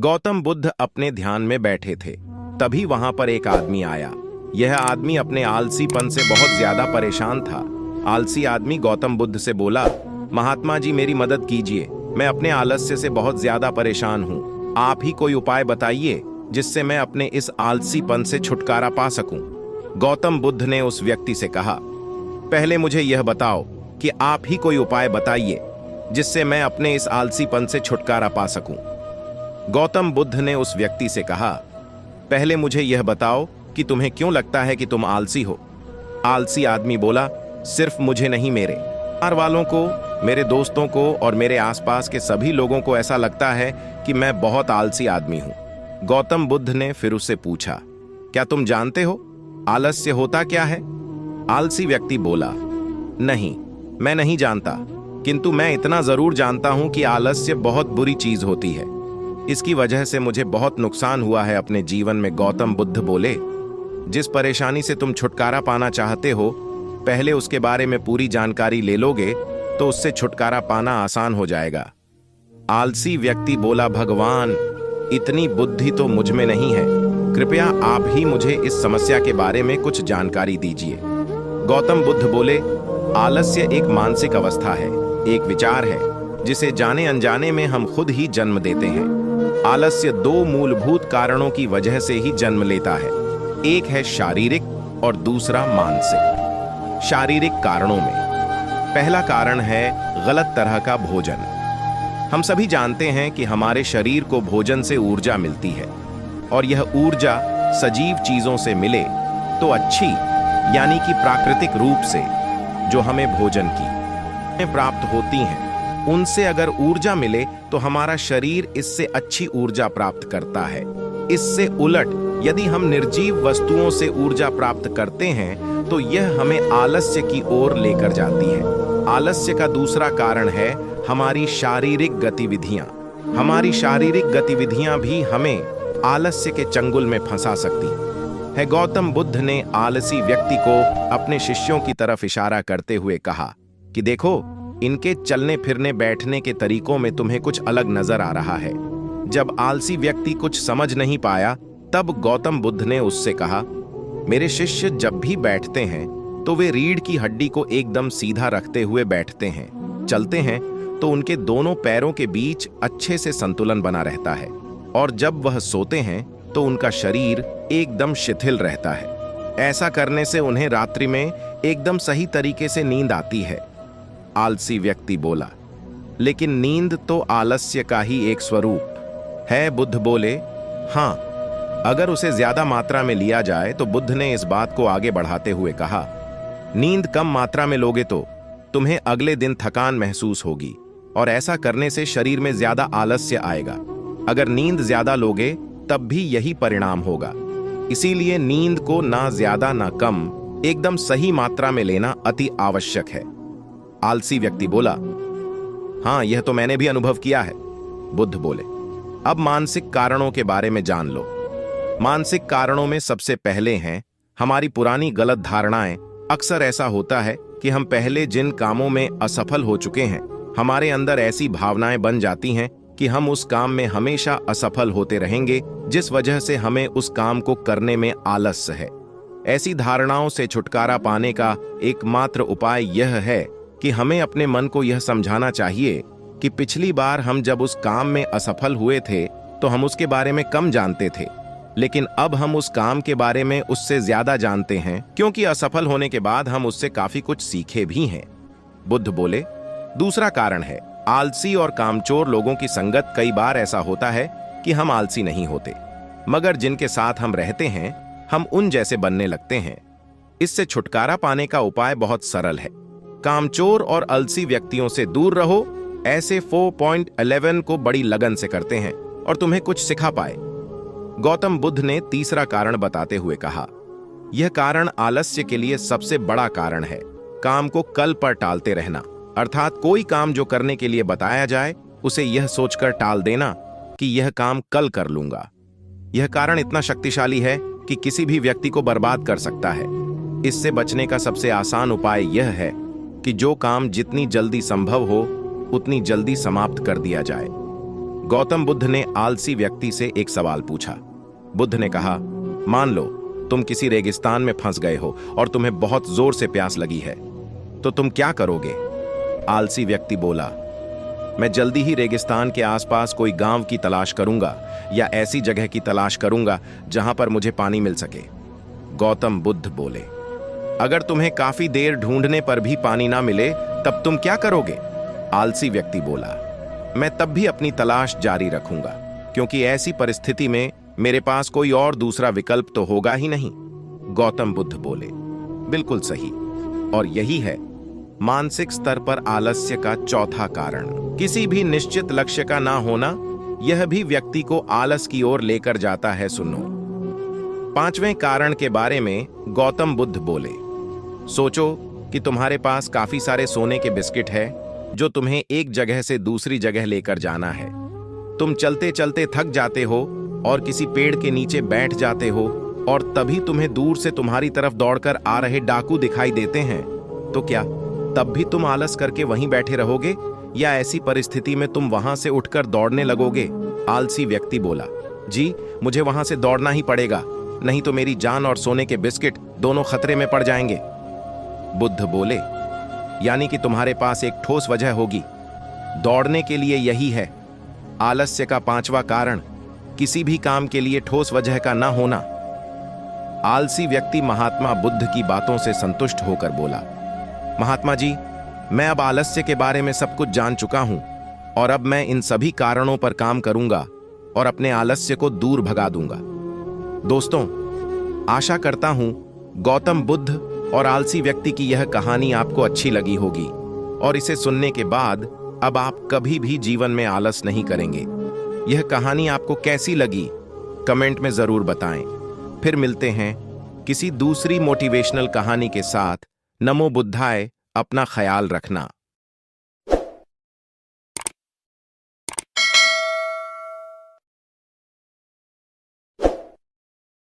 गौतम बुद्ध अपने ध्यान में बैठे थे। तभी वहां पर एक आदमी आया। यह आदमी अपने आलसीपन से बहुत ज्यादा परेशान था। आलसी आदमी गौतम बुद्ध से बोला, महात्मा जी मेरी मदद कीजिए, मैं अपने आलस्य से बहुत ज्यादा परेशान हूँ। आप ही कोई उपाय बताइए जिससे मैं अपने इस आलसीपन से छुटकारा पा सकूं। गौतम बुद्ध ने उस व्यक्ति से कहा, पहले मुझे यह बताओ कि आप ही कोई उपाय बताइए जिससे मैं अपने इस आलसीपन से छुटकारा पा सकूं। गौतम बुद्ध ने उस व्यक्ति से कहा, पहले मुझे यह बताओ कि तुम्हें क्यों लगता है कि तुम आलसी हो। आलसी आदमी बोला, सिर्फ मुझे नहीं, मेरे परिवार वालों को, मेरे दोस्तों को और मेरे आसपास के सभी लोगों को ऐसा लगता है कि मैं बहुत आलसी आदमी हूं। गौतम बुद्ध ने फिर उससे पूछा, क्या तुम जानते हो आलस्य होता क्या है? आलसी व्यक्ति बोला, नहीं, मैं नहीं जानता, किंतु मैं इतना जरूर जानता हूं कि आलस्य बहुत बुरी चीज होती है। इसकी वजह से मुझे बहुत नुकसान हुआ है अपने जीवन में। गौतम बुद्ध बोले, जिस परेशानी से तुम छुटकारा पाना चाहते हो, पहले उसके बारे में पूरी जानकारी ले लोगे तो उससे छुटकारा पाना आसान हो जाएगा। आलसी व्यक्ति बोला, भगवान, इतनी बुद्धि तो मुझ में नहीं है, कृपया आप ही मुझे इस समस्या के बारे में कुछ जानकारी दीजिए। गौतम बुद्ध बोले, आलस्य एक मानसिक अवस्था है, एक विचार है जिसे जाने अनजाने में हम खुद ही जन्म देते हैं। आलस्य दो मूलभूत कारणों की वजह से ही जन्म लेता है, एक है शारीरिक और दूसरा मानसिक। शारीरिक कारणों में पहला कारण है गलत तरह का भोजन। हम सभी जानते हैं कि हमारे शरीर को भोजन से ऊर्जा मिलती है और यह ऊर्जा सजीव चीजों से मिले तो अच्छी, यानी कि प्राकृतिक रूप से जो हमें भोजन की प्राप्त होती हैं, उनसे अगर ऊर्जा मिले तो हमारा शरीर इससे अच्छी ऊर्जा प्राप्त करता है। इससे उलट यदि हम निर्जीव वस्तुओं से ऊर्जा प्राप्त करते हैं तो यह हमें आलस्य की ओर लेकर जाती है। आलस्य का दूसरा कारण है हमारी शारीरिक गतिविधियां। हमारी शारीरिक गतिविधियां भी हमें आलस्य के चंगुल में फंसा सकती है। गौतम बुद्ध ने आलसी व्यक्ति को अपने शिष्यों की तरफ इशारा करते हुए कहा कि देखो, इनके चलने फिरने बैठने के तरीकों में तुम्हें कुछ अलग नजर आ रहा है। जब आलसी व्यक्ति कुछ समझ नहीं पाया तब गौतम बुद्ध ने उससे कहा, मेरे शिष्य जब भी बैठते हैं तो वे रीढ़ की हड्डी को एकदम सीधा रखते हुए बैठते हैं। चलते हैं तो उनके दोनों पैरों के बीच अच्छे से संतुलन बना रहता है और जब वह सोते हैं तो उनका शरीर एकदम शिथिल रहता है। ऐसा करने से उन्हें रात्रि में एकदम सही तरीके से नींद आती है। आलसी व्यक्ति बोला, लेकिन नींद तो आलस्य का ही एक स्वरूप है। बुद्ध बोले, हाँ, अगर उसे ज्यादा मात्रा में लिया जाए तो बुद्ध ने इस बात को आगे बढ़ाते हुए कहा, नींद कम मात्रा में लोगे तो तुम्हें अगले दिन थकान महसूस होगी और ऐसा करने से शरीर में ज्यादा आलस्य आएगा। अगर नींद ज्यादा लोगे तब भी यही परिणाम होगा। इसीलिए नींद को ना ज्यादा ना कम, एकदम सही मात्रा में लेना अति आवश्यक है। आलसी व्यक्ति बोला, हाँ, यह तो मैंने भी अनुभव किया है। बुद्ध बोले, अब मानसिक कारणों के बारे में जान लो। मानसिक कारणों में सबसे पहले हैं हमारी पुरानी गलत धारणाएं। अक्सर ऐसा होता है कि हम पहले जिन कामों में असफल हो चुके हैं, हमारे अंदर ऐसी भावनाएं बन जाती हैं कि हम उस काम में हमेशा असफल होते रहेंगे, जिस वजह से हमें उस काम को करने में आलस्य है। ऐसी धारणाओं से छुटकारा पाने का एकमात्र उपाय यह है कि हमें अपने मन को यह समझाना चाहिए कि पिछली बार हम जब उस काम में असफल हुए थे तो हम उसके बारे में कम जानते थे, लेकिन अब हम उस काम के बारे में उससे ज्यादा जानते हैं, क्योंकि असफल होने के बाद हम उससे काफी कुछ सीखे भी हैं। बुद्ध बोले, दूसरा कारण है आलसी और कामचोर लोगों की संगत। कई बार ऐसा होता है कि हम आलसी नहीं होते, मगर जिनके साथ हम रहते हैं हम उन जैसे बनने लगते हैं। इससे छुटकारा पाने का उपाय बहुत सरल है। कामचोर और आलसी व्यक्तियों से दूर रहो। ऐसे 4.11 को बड़ी लगन से करते हैं और तुम्हें कुछ सिखा पाए। गौतम बुद्ध ने तीसरा कारण बताते हुए कहा, यह कारण आलस्य के लिए सबसे बड़ा कारण है। काम को कल पर टालते रहना, अर्थात कोई काम जो करने के लिए बताया जाए उसे यह सोचकर टाल देना कि यह काम कल कर लूंगा। यह कारण इतना शक्तिशाली है कि किसी भी व्यक्ति को बर्बाद कर सकता है। इससे बचने का सबसे आसान उपाय यह है कि जो काम जितनी जल्दी संभव हो उतनी जल्दी समाप्त कर दिया जाए। गौतम बुद्ध ने आलसी व्यक्ति से एक सवाल पूछा। बुद्ध ने कहा, मान लो तुम किसी रेगिस्तान में फंस गए हो और तुम्हें बहुत जोर से प्यास लगी है, तो तुम क्या करोगे? आलसी व्यक्ति बोला, मैं जल्दी ही रेगिस्तान के आसपास कोई गांव की तलाश करूंगा या ऐसी जगह की तलाश करूंगा जहां पर मुझे पानी मिल सके। गौतम बुद्ध बोले, अगर तुम्हें काफी देर ढूंढने पर भी पानी ना मिले तब तुम क्या करोगे? आलसी व्यक्ति बोला, मैं तब भी अपनी तलाश जारी रखूंगा, क्योंकि ऐसी परिस्थिति में मेरे पास कोई और दूसरा विकल्प तो होगा ही नहीं। गौतम बुद्ध बोले, बिल्कुल सही। और यही है मानसिक स्तर पर आलस्य का चौथा कारण। किसी भी निश्चित लक्ष्य का ना होना, यह भी व्यक्ति को आलस की ओर लेकर जाता है। सुनो, पांचवें कारण के बारे में गौतम बुद्ध बोले, सोचो कि तुम्हारे पास काफी सारे सोने के बिस्किट है जो तुम्हें एक जगह से दूसरी जगह लेकर जाना है। तुम चलते चलते थक जाते हो और किसी पेड़ के नीचे बैठ जाते हो और तभी तुम्हें दूर से तुम्हारी तरफ दौड़कर आ रहे डाकू दिखाई देते हैं। तो क्या तब भी तुम आलस करके वहीं बैठे रहोगे या ऐसी परिस्थिति में तुम वहां से उठकर दौड़ने लगोगे? आलसी व्यक्ति बोला, जी मुझे वहां से दौड़ना ही पड़ेगा, नहीं तो मेरी जान और सोने के बिस्किट दोनों खतरे में पड़ जाएंगे। बुद्ध बोले, यानी कि तुम्हारे पास एक ठोस वजह होगी दौड़ने के लिए, यही है आलस्य का पांचवा कारण, किसी भी काम के लिए ठोस वजह का ना होना। आलसी व्यक्ति महात्मा बुद्ध की बातों से संतुष्ट होकर बोला, महात्मा जी, मैं अब आलस्य के बारे में सब कुछ जान चुका हूं और अब मैं इन सभी कारणों पर काम करूंगा और अपने आलस्य को दूर भगा दूंगा। दोस्तों, आशा करता हूं गौतम बुद्ध और आलसी व्यक्ति की यह कहानी आपको अच्छी लगी होगी और इसे सुनने के बाद अब आप कभी भी जीवन में आलस नहीं करेंगे। यह कहानी आपको कैसी लगी कमेंट में जरूर बताएं। फिर मिलते हैं किसी दूसरी मोटिवेशनल कहानी के साथ। नमो बुद्धाय। अपना ख्याल रखना।